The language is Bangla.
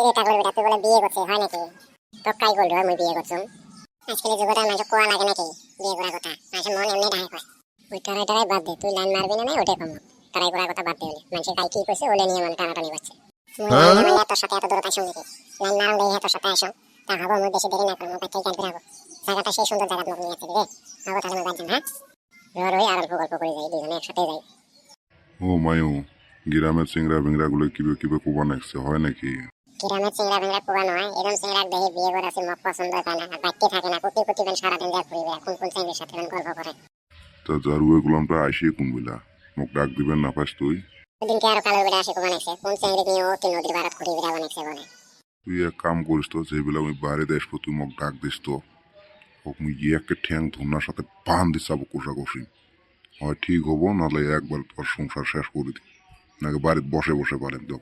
এটা করবি তুই বলে বিয়ে করছিস হয় নাকি তো কাই করলো আমি বিয়ে করছুম আজকাল যুগটার মানুষ কোয়া লাগে নাকি বিয়ে করার কথা মানুষের মন এমনি ডাহে কয় ওই টারাই বাদ দে তুই লাইন মারবি না ওটাই কম টারাই করার কথা বাদ দে বলে মানুষের কাই কি কইছে ওলে নিয়ে মানে টানাটানি করছে মুই এত সাথে এত দূরতা সঙ্গে লাইন মারুন দেই এত সাথে আসো তা ভাবো মুই বেশি দেরি না করবো তাই গান ফিরাবো জায়গাটা সেই সুন্দর জায়গা লোক নিয়ে আছে রে ভাবো তাহলে মুই বাদ হ্যাঁ রোর ওই আরাম গল্প করে যাই দুজনে একসাথে যাই ও মায়ু গ্রামের চিংড়া বিংড়া গুলো কিবে কিবে কোবা নাকছে হয় নাকি? গ্রামের চিংড়া ভেঙড়া কোবা নয় এরকম চিংড়া দেখে বিয়ে করে আছে মক পছন্দ হয় না বাড়তে থাকে না কোটি কোটি বেন সারাদিন যা ঘুরিবে এখন কোন চিংড়ির সাথে বেন গল্প করে তা জারু এগুলামটা আইসিয়ে কুনবিলা মোক ডাক দিবেন না পাস তুই? ওদিনকে আরো কালো বেড়ে আসে কোবা নাকছে কোন চিংড়ি নিয়ে ও কি নদীর বারাত ঘুরি বেড়া বানাইছে বলে তুই এক কাম করিস তো যেবেলা আমি বাইরে দেশ তুই মোক ডাক দিস তো হোক মুই একটা ঠ্যাং ধুনার সাথে বান দিস যাবো কোষাকষি হয় ঠিক হবো নাহলে একবার তোর সংসার শেষ করে দিই নাকি বাড়িতে বসে বসে পারেন তো